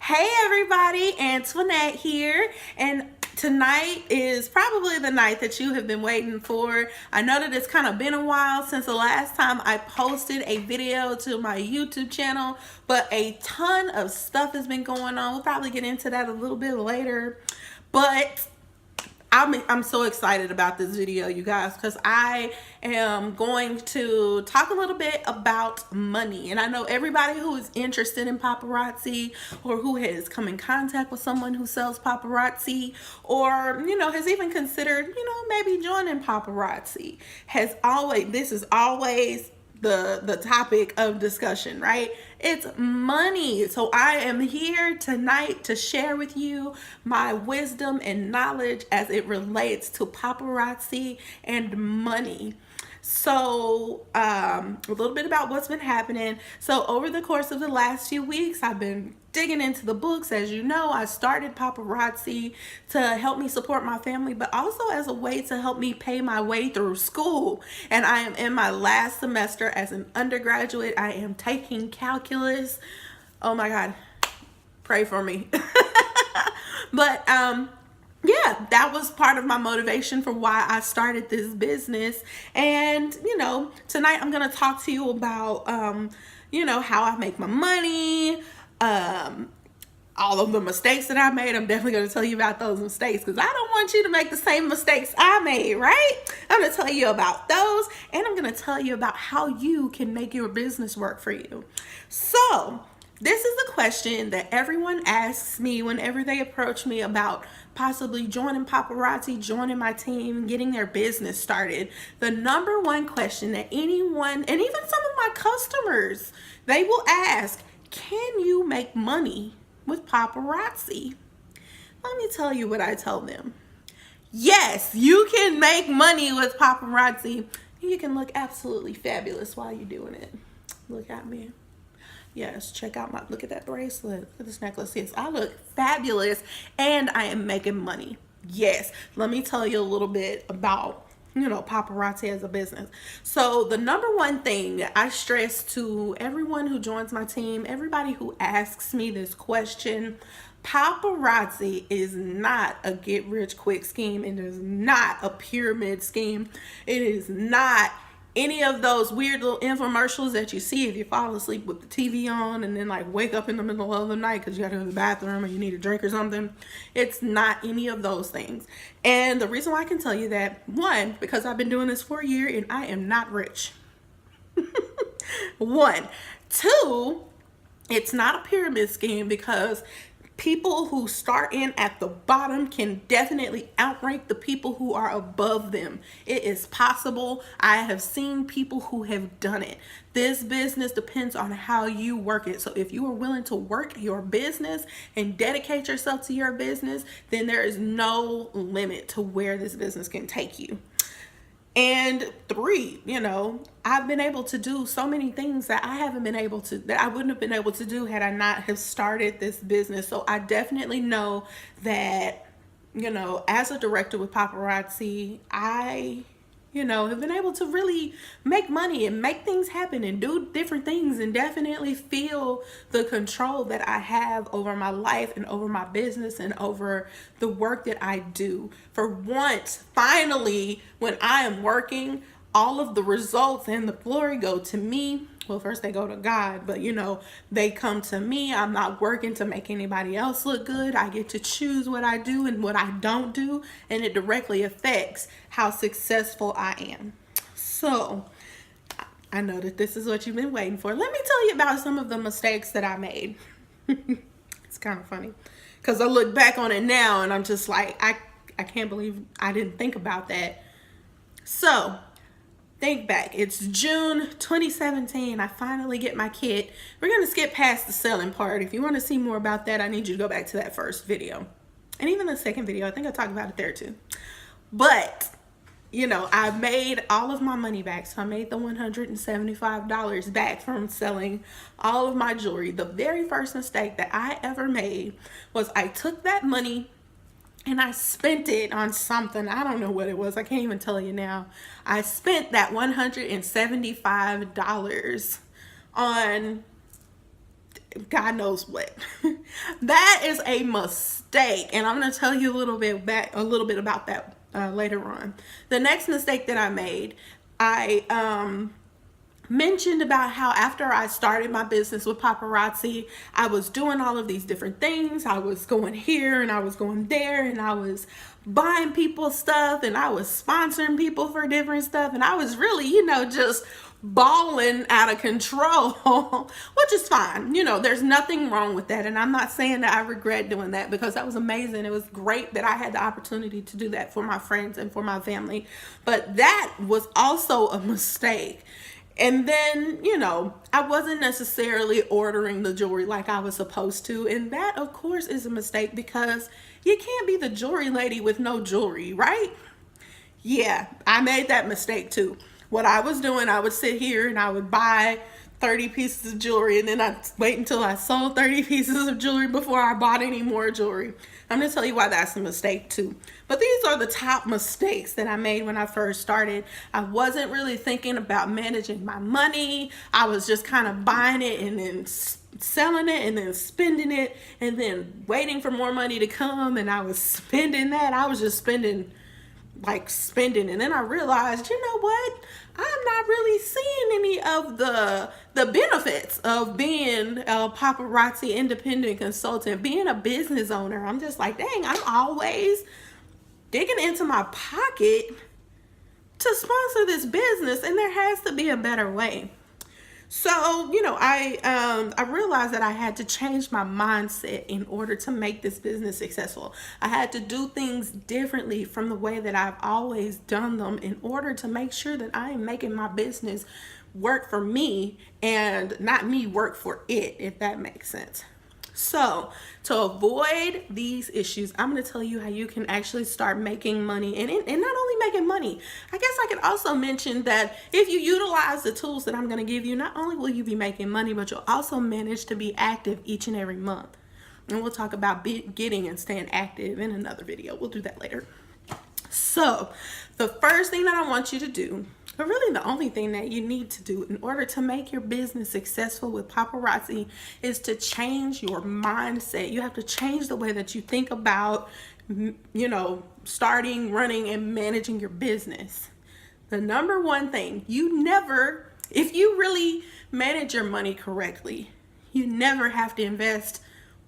Hey everybody, Antoinette here, and tonight is probably the night that you have been waiting for. I know that it's kind of been a while since the last time I posted a video to my YouTube channel, but a ton of stuff has been going on. We'll probably get into that a little bit later, but I'm so excited about this video, you guys, because I am going to talk a little bit about money. And I know everybody who is interested in paparazzi, or who has come in contact with someone who sells paparazzi, or, has even considered, maybe joining paparazzi, this is always the topic of discussion, right? It's money. So I am here tonight to share with you my wisdom and knowledge as it relates to paparazzi and money. So a little bit about what's been happening. So over the course of the last few weeks, I've been digging into the books. As you know, I started Paparazzi to help me support my family, but also as a way to help me pay my way through school. And I am in my last semester as an undergraduate. I am taking calculus. Oh my God, pray for me. But yeah, that was part of my motivation for why I started this business. And, tonight I'm going to talk to you about, how I make my money, all of the mistakes that I made. I'm definitely going to tell you about those mistakes because I don't want you to make the same mistakes I made, right? I'm going to tell you about those, and I'm going to tell you about how you can make your business work for you. So, this is a question that everyone asks me whenever they approach me about possibly joining paparazzi, joining my team, getting their business started. The number one question that anyone, and even some of my customers, they will ask, can you make money with paparazzi? Let me tell you what I tell them. Yes, you can make money with paparazzi. You can look absolutely fabulous while you're doing it. Look at me. Yes, check out look at that bracelet. Look at this necklace. Yes, I look fabulous and I am making money. Yes, let me tell you a little bit about, paparazzi as a business. So the number one thing that I stress to everyone who joins my team, everybody who asks me this question, paparazzi is not a get rich quick scheme. It is not a pyramid scheme. It is not any of those weird little infomercials that you see if you fall asleep with the TV on and then wake up in the middle of the night because you got to go to the bathroom or you need a drink or something. It's not any of those things. And the reason why I can tell you that, one, because I've been doing this for a year and I am not rich. One. Two, it's not a pyramid scheme because people who start in at the bottom can definitely outrank the people who are above them. It is possible. I have seen people who have done it. This business depends on how you work it. So if you are willing to work your business and dedicate yourself to your business, then there is no limit to where this business can take you. And three, I've been able to do so many things that I wouldn't have been able to do had I not have started this business. So I definitely know that, as a director with paparazzi, I have been able to really make money and make things happen and do different things and definitely feel the control that I have over my life and over my business and over the work that I do. For once, finally, when I am working, all of the results and the glory go to me. Well, first they go to God, but they come to me. I'm not working to make anybody else look good. I get to choose what I do and what I don't do, and it directly affects how successful I am. So I know that this is what you've been waiting for. Let me tell you about some of the mistakes that I made. It's kind of funny because I look back on it now and I'm just like, I can't believe I didn't think about that. So think back. It's June 2017. I finally get my kit. We're going to skip past the selling part. If you want to see more about that, I need you to go back to that first video. And even the second video, I think I talked about it there too. But, I made all of my money back. So I made the $175 back from selling all of my jewelry. The very first mistake that I ever made was I took that money and I spent it on something. I don't know what it was. I can't even tell you now. I spent that $175 on God knows what. That is a mistake, and I'm going to tell you a little bit about that later on. The next mistake that I made, I mentioned about how after I started my business with Paparazzi, I was doing all of these different things. I was going here and I was going there, and I was buying people stuff, and I was sponsoring people for different stuff, and I was really, just balling out of control, which is fine. There's nothing wrong with that, and I'm not saying that I regret doing that, because that was amazing. It was great that I had the opportunity to do that for my friends and for my family, but that was also a mistake. And then, I wasn't necessarily ordering the jewelry like I was supposed to. And that, of course, is a mistake, because you can't be the jewelry lady with no jewelry, right? Yeah, I made that mistake too. What I was doing, I would sit here and I would buy 30 pieces of jewelry, and then I'd wait until I sold 30 pieces of jewelry before I bought any more jewelry. I'm going to tell you why that's a mistake too. But these are the top mistakes that I made when I first started. I wasn't really thinking about managing my money. I was just kind of buying it and then selling it and then spending it and then waiting for more money to come, and I was spending that. I was just spending. And then I realized, you know what? I'm not really seeing any of the benefits of being a Paparazzi independent consultant, being a business owner. I'm just like, dang, I'm always digging into my pocket to sponsor this business, and there has to be a better way. So, I realized that I had to change my mindset in order to make this business successful. I had to do things differently from the way that I've always done them in order to make sure that I am making my business work for me and not me work for it, if that makes sense. So to avoid these issues, I'm going to tell you how you can actually start making money, and not only making money. I guess I could also mention that if you utilize the tools that I'm going to give you, not only will you be making money, but you'll also manage to be active each and every month. And we'll talk about getting and staying active in another video. We'll do that later. So the first thing that I want you to do, but really the only thing that you need to do in order to make your business successful with Paparazzi, is to change your mindset. You have to change the way that you think about, starting, running, and managing your business. The number one thing, if you really manage your money correctly, you never have to invest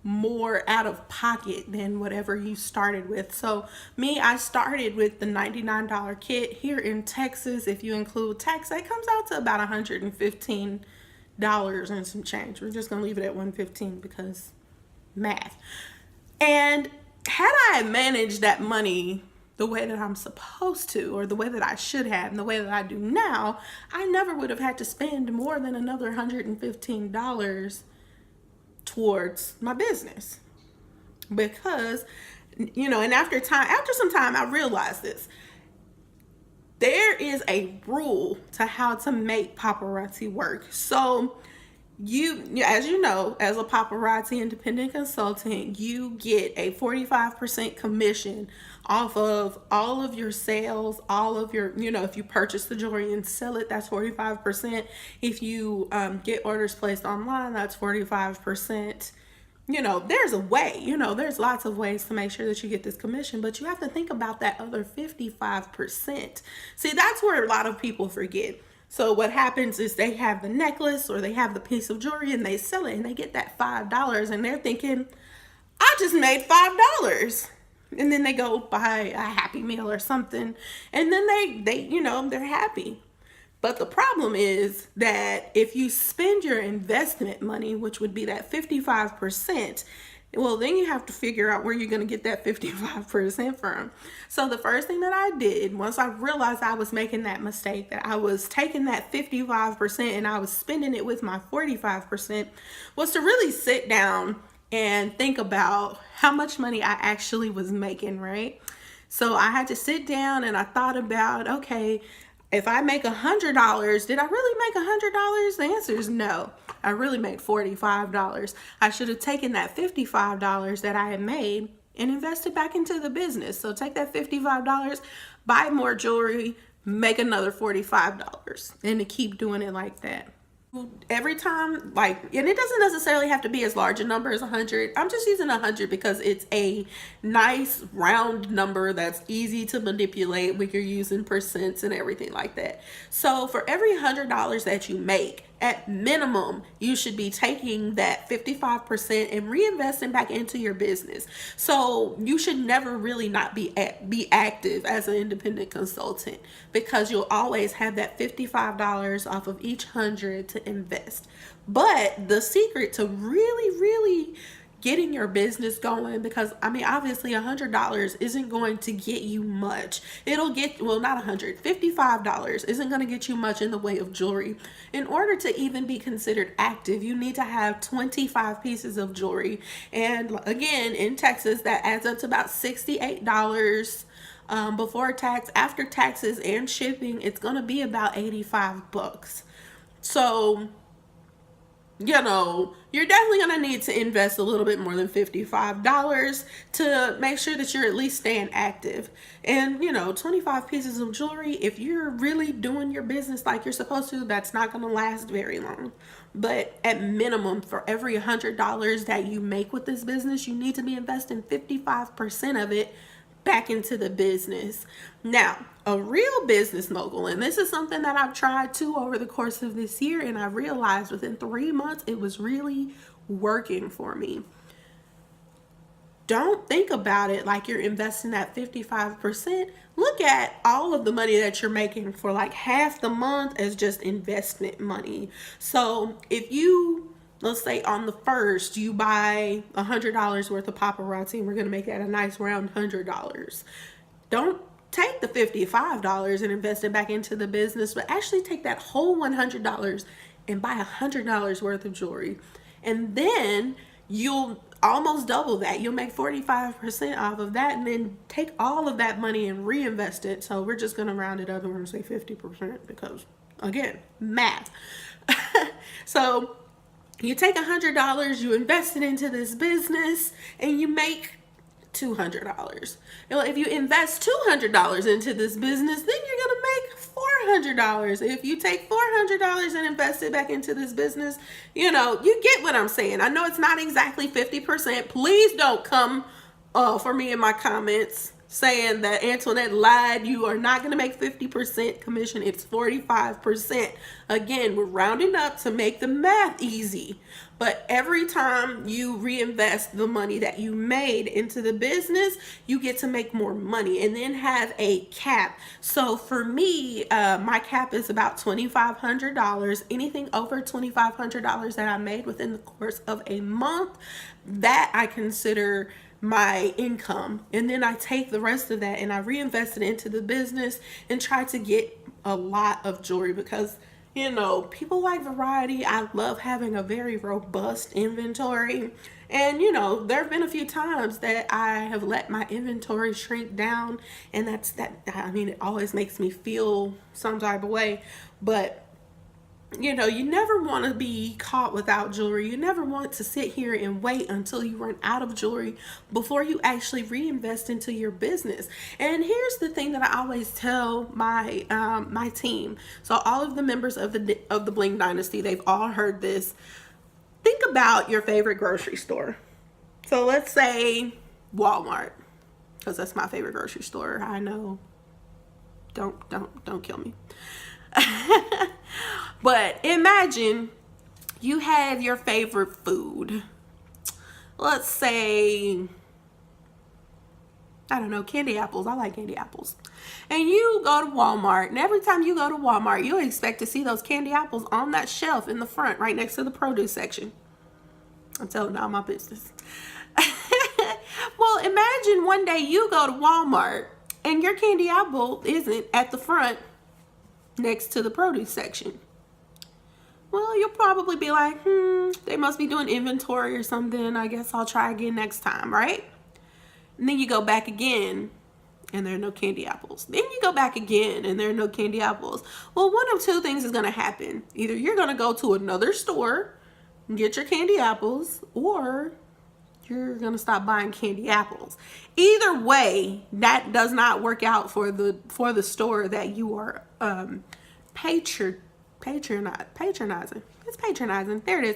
more out of pocket than whatever you started with. So I started with the $99 kit here in Texas. If you include tax, that comes out to about $115 and some change. We're just gonna leave it at $115 because math. And had I managed that money the way that I'm supposed to, or the way that I should have, and the way that I do now, I never would have had to spend more than another $115 towards my business. Because, and after some time, I realized this. There is a rule to how to make Paparazzi work. So as you know, as a Paparazzi independent consultant, you get a 45% commission off of all of your sales, all of your, if you purchase the jewelry and sell it, that's 45%. If you get orders placed online, that's 45%. There's a way, there's lots of ways to make sure that you get this commission, but you have to think about that other 55%. See, that's where a lot of people forget. So what happens is they have the necklace or they have the piece of jewelry and they sell it and they get that $5 and they're thinking, I just made $5. And then they go buy a Happy Meal or something, and then they're happy. But the problem is that if you spend your investment money, which would be that 55%, well, then you have to figure out where you're going to get that 55% from. So the first thing that I did, once I realized I was making that mistake, that I was taking that 55% and I was spending it with my 45%, was to really sit down and think about how much money I actually was making, right? So I had to sit down and I thought about, okay, if I make $100, did I really make $100? The answer is no. I really made $45. I should have taken that $55 that I had made and invested back into the business. So take that $55, buy more jewelry, make another $45, and to keep doing it like that. every time, like, and it doesn't necessarily have to be as large a number as 100. I'm just using 100 because it's a nice round number that's easy to manipulate when you're using percents and everything like that. So for every $100 that you make, at minimum, you should be taking that 55% and reinvesting back into your business. So you should never really not be active as an independent consultant, because you'll always have that $55 off of each 100 to invest. But the secret to really getting your business going, because I mean, obviously $100 isn't going to get you much. It'll get, well, not $55 isn't going to get you much in the way of jewelry. In order to even be considered active, you need to have 25 pieces of jewelry. And again, in Texas, that adds up to about $68 before tax. After taxes and shipping, it's going to be about 85 bucks. So, you know, you're definitely going to need to invest a little bit more than $55 to make sure that you're at least staying active. And, you know, 25 pieces of jewelry, if you're really doing your business like you're supposed to, that's not going to last very long. But at minimum, for every $100 that you make with this business, you need to be investing 55% of it back into the business. Now, a real business mogul, and this is something that I've tried too over the course of this year, and I realized within 3 months it was really working for me. Don't think about it like you're investing that 55%. Look at all of the money that you're making for like half the month as just investment money. So if you, let's say on the first, you buy $100 worth of Paparazzi, and we're going to make that a nice round $100. Don't take the $55 and invest it back into the business, but actually take that whole $100 and buy $100 worth of jewelry. And then you'll almost double that. You'll make 45% off of that, and then take all of that money and reinvest it. So we're just going to round it up and we're going to say 50% because, again, math. So you take $100, you invest it into this business, and you make $200. Well, if you invest $200 into this business, then you're gonna make $400. If you take $400 and invest it back into this business, you know, you get what I'm saying. I know it's not exactly 50%. Please don't come for me in my comments saying that Antoinette lied. You are not going to make 50% commission. It's 45%. Again, we're rounding up to make the math easy. But every time you reinvest the money that you made into the business, you get to make more money and then have a cap. So for me, my cap is about $2,500. Anything over $2,500 that I made within the course of a month, that I consider my income. And then I take the rest of that and I reinvest it into the business and try to get a lot of jewelry, because, you know, people like variety. I love having a very robust inventory. And, you know, there have been a few times that I have let my inventory shrink down, and I mean, it always makes me feel some type of way. But, you know, you never want to be caught without jewelry. You never want to sit here and wait until you run out of jewelry before you actually reinvest into your business. And here's the thing that I always tell my my team. So all of the members of the Bling Dynasty, they've all heard this. Think about your favorite grocery store. So let's say Walmart, because that's my favorite grocery store. I know. Don't kill me. But imagine you have your favorite food. Let's say, I don't know, candy apples. I like candy apples. And you go to Walmart, and every time you go to Walmart, you expect to see those candy apples on that shelf in the front, right next to the produce section. I'm telling all my business. Well, imagine one day you go to Walmart and your candy apple isn't at the front next to the produce section. Well, you'll probably be like, they must be doing inventory or something. I guess I'll try again next time, right? And then you go back again and there are no candy apples. Then you go back again and there are no candy apples. Well, one of two things is going to happen. Either you're going to go to another store and get your candy apples, or you're going to stop buying candy apples. Either way, that does not work out for the store that you are patronizing. It's patronizing. There it is.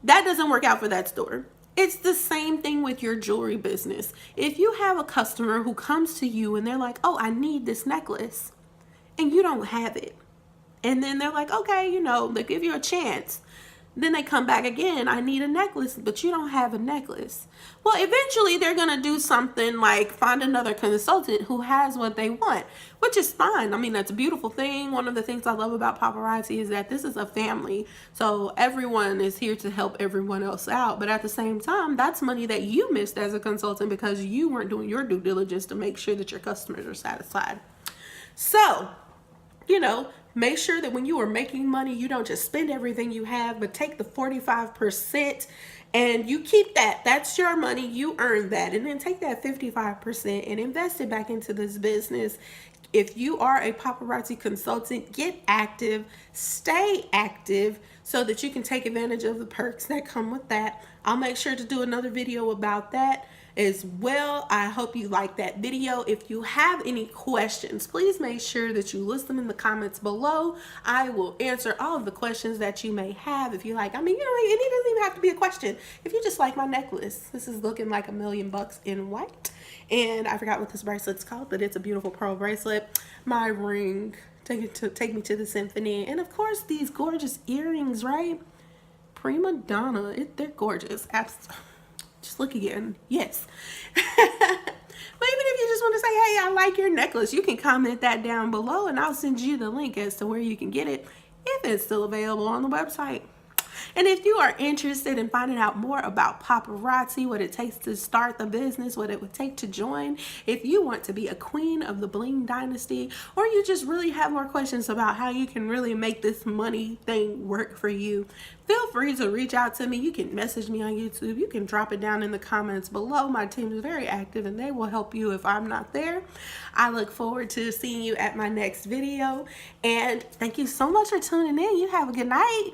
That doesn't work out for that store. It's the same thing with your jewelry business. If you have a customer who comes to you and they're like, oh, I need this necklace, and you don't have it, and then they're like, okay, you know, they give you a chance. Then they come back again, I need a necklace, but you don't have a necklace. Well, eventually they're going to do something like find another consultant who has what they want, which is fine. I mean, that's a beautiful thing. One of the things I love about Paparazzi is that this is a family. So everyone is here to help everyone else out. But at the same time, that's money that you missed as a consultant because you weren't doing your due diligence to make sure that your customers are satisfied. So, you know, make sure that when you are making money, you don't just spend everything you have, but take the 45% and you keep that. That's your money. You earn that. And then take that 55% and invest it back into this business. If you are a paparazzi consultant, get active, stay active so that you can take advantage of the perks that come with that. I'll make sure to do another video about that as well. I hope you like that video. If you have any questions, please make sure that you list them in the comments below. I will answer all of the questions that you may have. If you like, I mean, you know, it doesn't even have to be a question. If you just like my necklace, this is looking like $1 million in white. And I forgot what this bracelet's called, but it's a beautiful pearl bracelet. My ring, take me to the symphony. And of course, these gorgeous earrings, right? Prima Donna, they're gorgeous. Just look again. Yes. But even if you just want to say, hey, I like your necklace, you can comment that down below and I'll send you the link as to where you can get it if it's still available on the website. And if you are interested in finding out more about paparazzi, what it takes to start the business, what it would take to join, if you want to be a queen of the Bling dynasty, or you just really have more questions about how you can really make this money thing work for you, feel free to reach out to me. You can message me on YouTube. You can drop it down in the comments below. My team is very active and they will help you if I'm not there. I look forward to seeing you at my next video. And thank you so much for tuning in. You have a good night.